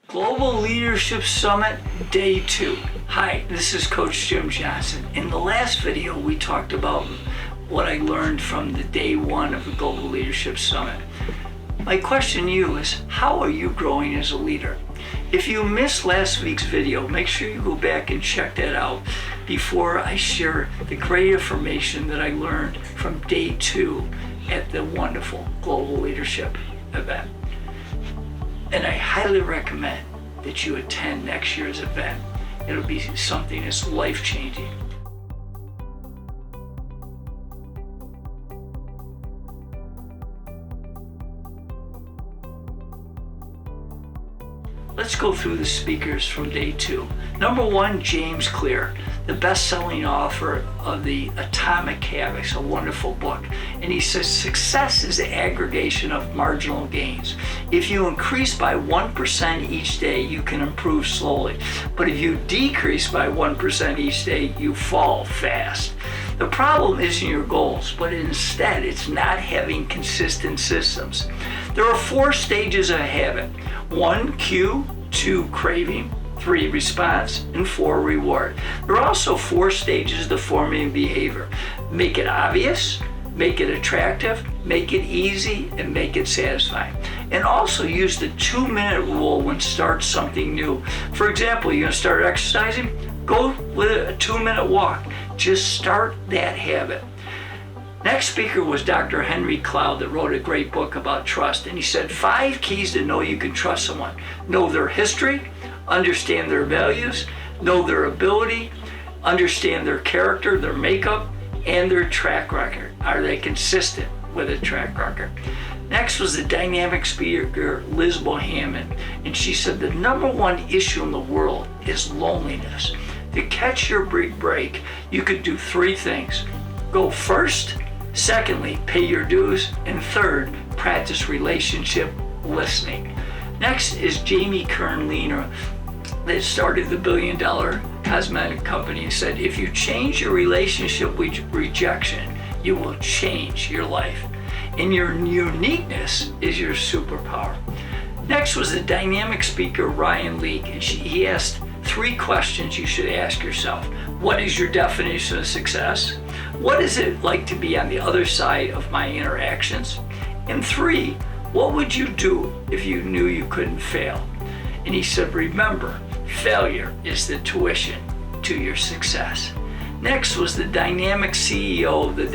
Global Leadership Summit, Day 2. Hi, this is Coach Jim Johnson. In the last video, we talked about what I learned from the Day 1 of the Global Leadership Summit. My question to you is, how are you growing as a leader? If you missed last week's video, make sure you go back and check that out before I share the great information that I learned from Day 2 at the wonderful Global Leadership event. And I highly recommend that you attend next year's event. It'll be something that's life-changing. Let's go through the speakers from Day 2. Number 1, James Clear, the best-selling author of The Atomic Habits, a wonderful book. And he says, success is the aggregation of marginal gains. If you increase by 1% each day, you can improve slowly. But if you decrease by 1% each day, you fall fast. The problem isn't your goals, but instead it's not having consistent systems. There are 4 stages of habit. 1, cue, 2, craving, 3, response, and 4, reward. There are also 4 stages to forming behavior. Make it obvious, make it attractive, make it easy, and make it satisfying. And also use the 2-minute rule when start something new. For example, you're gonna start exercising? Go with a 2-minute walk. Just start that habit. Next speaker was Dr. Henry Cloud that wrote a great book about trust. And he said 5 keys to know you can trust someone. Know their history, understand their values, know their ability, understand their character, their makeup, and their track record. Are they consistent with a track record? Next was the dynamic speaker, Liz Bohannon. And she said the number 1 issue in the world is loneliness. To catch your big break, you could do 3 things. Go first. Secondly, pay your dues. And third, practice relationship listening. Next is Jamie Kern-Liner that started the $1 billion cosmetic company and said, if you change your relationship with rejection, you will change your life. And your uniqueness is your superpower. Next was the dynamic speaker, Ryan Leake, and he asked 3 questions you should ask yourself. What is your definition of success? What is it like to be on the other side of my interactions? And 3, what would you do if you knew you couldn't fail? And he said, remember, failure is the tuition to your success. Next was the dynamic CEO of the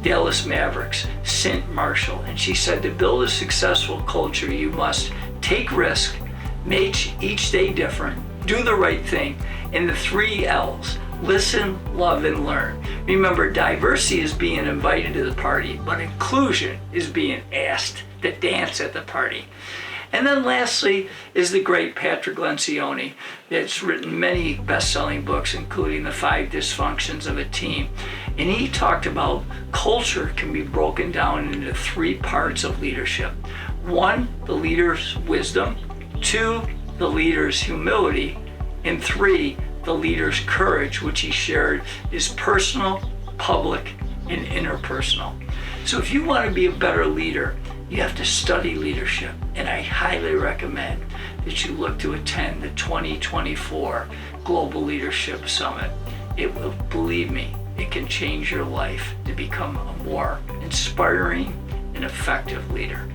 Dallas Mavericks, Cint Marshall. And she said, to build a successful culture, you must take risk, make each day different, do the right thing, and the 3 L's. Listen, love, and learn. Remember, diversity is being invited to the party, but inclusion is being asked to dance at the party. And then lastly is the great Patrick Lencioni that's written many best-selling books, including The 5 Dysfunctions of a Team. And he talked about culture can be broken down into 3 parts of leadership. 1, the leader's wisdom. 2, the leader's humility. And 3, the leader's courage, which he shared is personal, public, and interpersonal. So if you want to be a better leader, you have to study leadership. And I highly recommend that you look to attend the 2024 Global Leadership Summit. It will, believe me, it can change your life to become a more inspiring and effective leader.